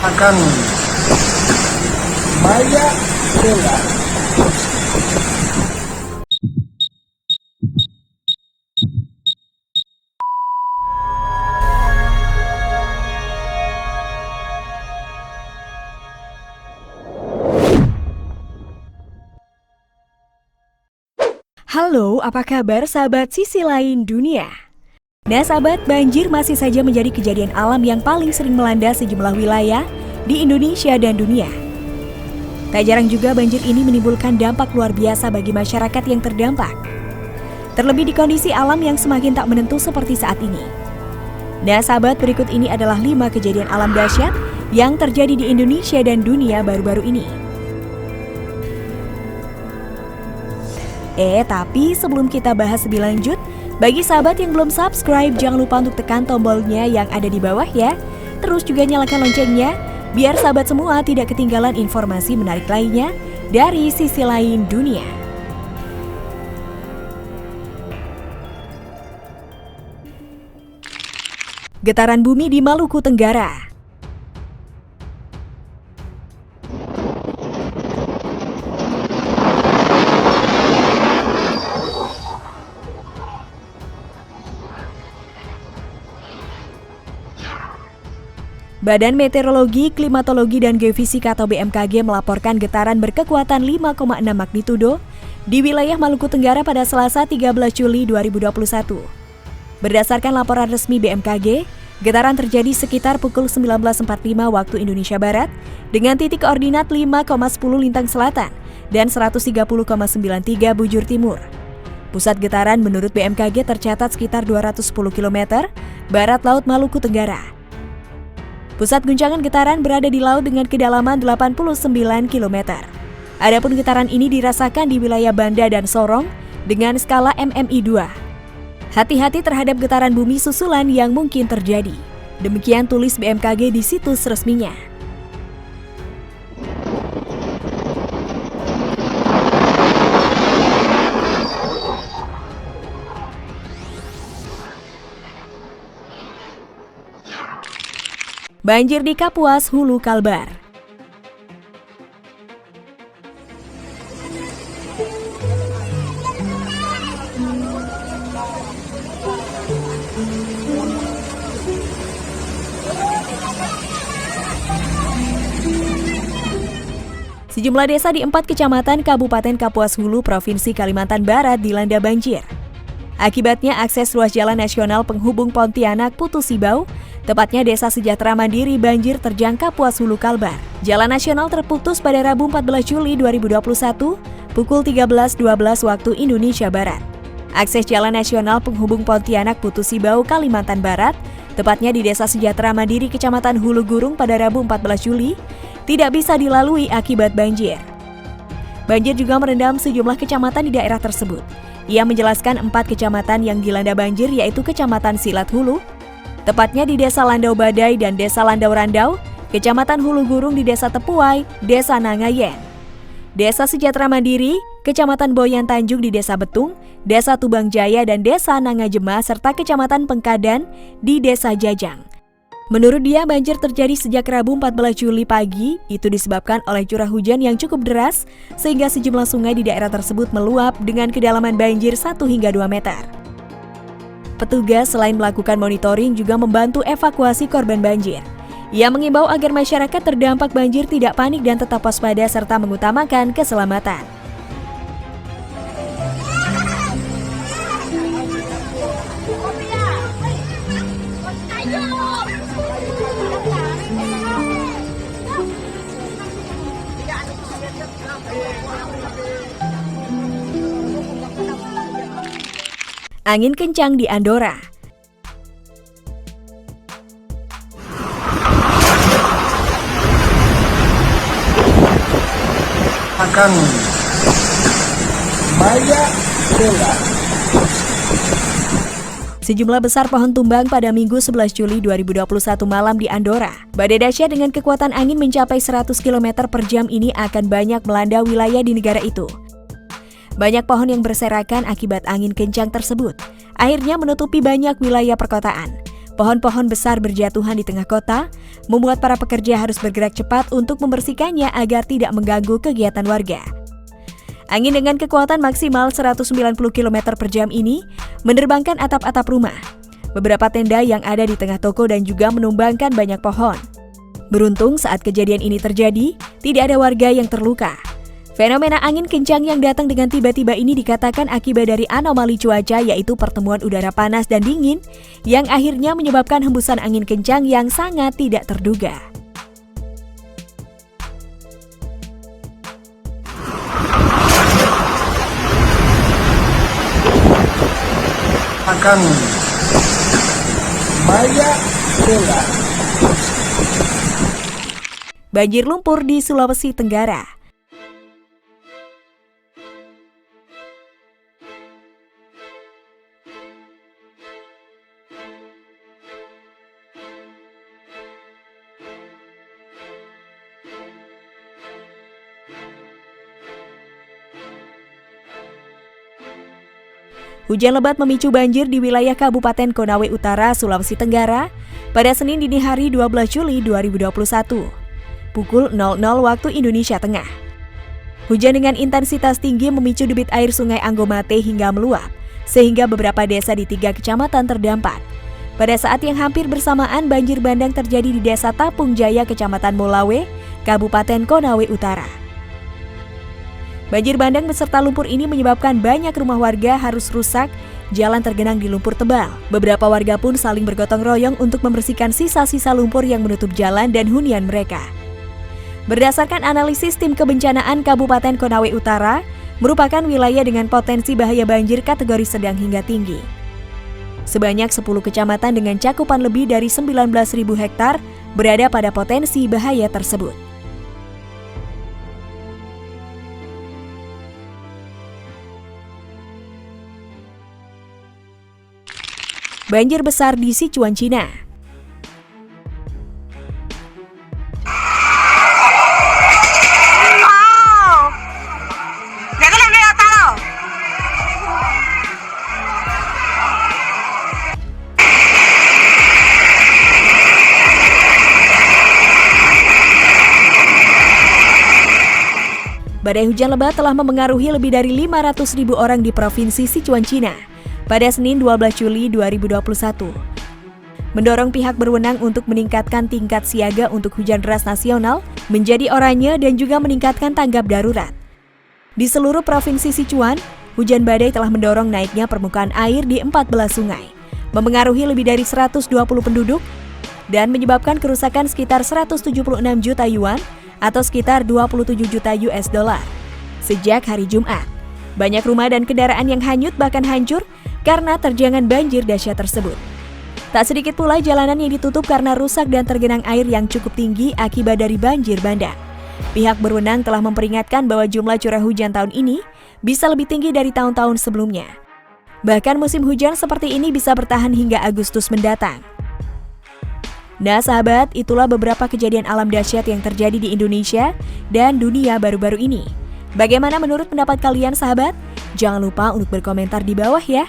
akan Maya Bola. Halo, apa kabar sahabat sisi lain dunia? Nah sahabat, banjir masih saja menjadi kejadian alam yang paling sering melanda sejumlah wilayah di Indonesia dan dunia. Tak jarang juga banjir ini menimbulkan dampak luar biasa bagi masyarakat yang terdampak. Terlebih di kondisi alam yang semakin tak menentu seperti saat ini. Nah sahabat, berikut ini adalah 5 kejadian alam dahsyat yang terjadi di Indonesia dan dunia baru-baru ini. Tapi sebelum kita bahas lebih lanjut, bagi sahabat yang belum subscribe, jangan lupa untuk tekan tombolnya yang ada di bawah ya. Terus juga nyalakan loncengnya, biar sahabat semua tidak ketinggalan informasi menarik lainnya dari sisi lain dunia. Getaran bumi di Maluku Tenggara. Badan Meteorologi, Klimatologi, dan Geofisika atau BMKG melaporkan getaran berkekuatan 5,6 magnitudo di wilayah Maluku Tenggara pada Selasa 13 Juli 2021. Berdasarkan laporan resmi BMKG, getaran terjadi sekitar pukul 19.45 waktu Indonesia Barat dengan titik koordinat 5,10 lintang selatan dan 130,93 bujur timur. Pusat getaran menurut BMKG tercatat sekitar 210 km barat laut Maluku Tenggara. Pusat guncangan getaran berada di laut dengan kedalaman 89 km. Adapun getaran ini dirasakan di wilayah Banda dan Sorong dengan skala MMI 2. Hati-hati terhadap getaran bumi susulan yang mungkin terjadi. Demikian tulis BMKG di situs resminya. Banjir di Kapuas, Hulu Kalbar. Sejumlah desa di 4 kecamatan Kabupaten Kapuas Hulu, Provinsi Kalimantan Barat dilanda banjir. Akibatnya akses ruas jalan nasional penghubung Pontianak Putus Sibau, tepatnya Desa Sejahtera Mandiri banjir terjang Kapuas Hulu Kalbar. Jalan nasional terputus pada Rabu 14 Juli 2021 pukul 13.12 waktu Indonesia Barat. Akses jalan nasional penghubung Pontianak Putus Sibau, Kalimantan Barat, tepatnya di Desa Sejahtera Mandiri Kecamatan Hulu Gurung pada Rabu 14 Juli, tidak bisa dilalui akibat banjir. Banjir juga merendam sejumlah kecamatan di daerah tersebut. Ia menjelaskan 4 kecamatan yang dilanda banjir yaitu Kecamatan Silat Hulu, tepatnya di Desa Landau Badai dan Desa Landau Randau, Kecamatan Hulu Gurung di Desa Tepuai, Desa Nangayen. Desa Sejahtera Mandiri, Kecamatan Boyan Tanjung di Desa Betung, Desa Tubang Jaya dan Desa Nangajema serta Kecamatan Pengkadan di Desa Jajang. Menurut dia, banjir terjadi sejak Rabu 14 Juli pagi, itu disebabkan oleh curah hujan yang cukup deras, sehingga sejumlah sungai di daerah tersebut meluap dengan kedalaman banjir 1 hingga 2 meter. Petugas selain melakukan monitoring juga membantu evakuasi korban banjir. Ia mengimbau agar masyarakat terdampak banjir tidak panik dan tetap waspada serta mengutamakan keselamatan. Angin kencang di Andorra. Akan Maya Bola. Sejumlah besar pohon tumbang pada Minggu 11 Juli 2021 malam di Andorra. Badai dahsyat dengan kekuatan angin mencapai 100 km per jam ini akan banyak melanda wilayah di negara itu. Banyak pohon yang berserakan akibat angin kencang tersebut, akhirnya menutupi banyak wilayah perkotaan. Pohon-pohon besar berjatuhan di tengah kota, membuat para pekerja harus bergerak cepat untuk membersihkannya agar tidak mengganggu kegiatan warga. Angin dengan kekuatan maksimal 190 km per jam ini menerbangkan atap-atap rumah, beberapa tenda yang ada di tengah toko dan juga menumbangkan banyak pohon. Beruntung saat kejadian ini terjadi, tidak ada warga yang terluka. Fenomena angin kencang yang datang dengan tiba-tiba ini dikatakan akibat dari anomali cuaca, yaitu pertemuan udara panas dan dingin yang akhirnya menyebabkan hembusan angin kencang yang sangat tidak terduga. Akan Maya Bola. Banjir lumpur di Sulawesi Tenggara. Hujan lebat memicu banjir di wilayah Kabupaten Konawe Utara, Sulawesi Tenggara pada Senin dini hari 12 Juli 2021, pukul 00 waktu Indonesia Tengah. Hujan dengan intensitas tinggi memicu debit air Sungai Anggomate hingga meluap, sehingga beberapa desa di 3 kecamatan terdampak. Pada saat yang hampir bersamaan, banjir bandang terjadi di Desa Tapung Jaya, Kecamatan Molawe, Kabupaten Konawe Utara. Banjir bandang beserta lumpur ini menyebabkan banyak rumah warga harus rusak, jalan tergenang di lumpur tebal. Beberapa warga pun saling bergotong royong untuk membersihkan sisa-sisa lumpur yang menutup jalan dan hunian mereka. Berdasarkan analisis tim kebencanaan Kabupaten Konawe Utara, merupakan wilayah dengan potensi bahaya banjir kategori sedang hingga tinggi. Sebanyak 10 kecamatan dengan cakupan lebih dari 19.000 hektar berada pada potensi bahaya tersebut. Banjir besar di Sichuan, Cina. Badai hujan lebat telah memengaruhi lebih dari 500.000 orang di Provinsi Sichuan, Cina pada Senin 12 Juli 2021. Mendorong pihak berwenang untuk meningkatkan tingkat siaga untuk hujan deras nasional menjadi oranye dan juga meningkatkan tanggap darurat. Di seluruh Provinsi Sichuan, hujan badai telah mendorong naiknya permukaan air di 14 sungai, memengaruhi lebih dari 120 penduduk, dan menyebabkan kerusakan sekitar 176 juta yuan atau sekitar 27 juta US dollar. Sejak hari Jumat, banyak rumah dan kendaraan yang hanyut bahkan hancur karena terjangan banjir dahsyat tersebut. Tak sedikit pula jalanan yang ditutup karena rusak dan tergenang air yang cukup tinggi akibat dari banjir bandang. Pihak berwenang telah memperingatkan bahwa jumlah curah hujan tahun ini bisa lebih tinggi dari tahun-tahun sebelumnya. Bahkan musim hujan seperti ini bisa bertahan hingga Agustus mendatang. Nah sahabat, itulah beberapa kejadian alam dahsyat yang terjadi di Indonesia dan dunia baru-baru ini. Bagaimana menurut pendapat kalian sahabat? Jangan lupa untuk berkomentar di bawah ya.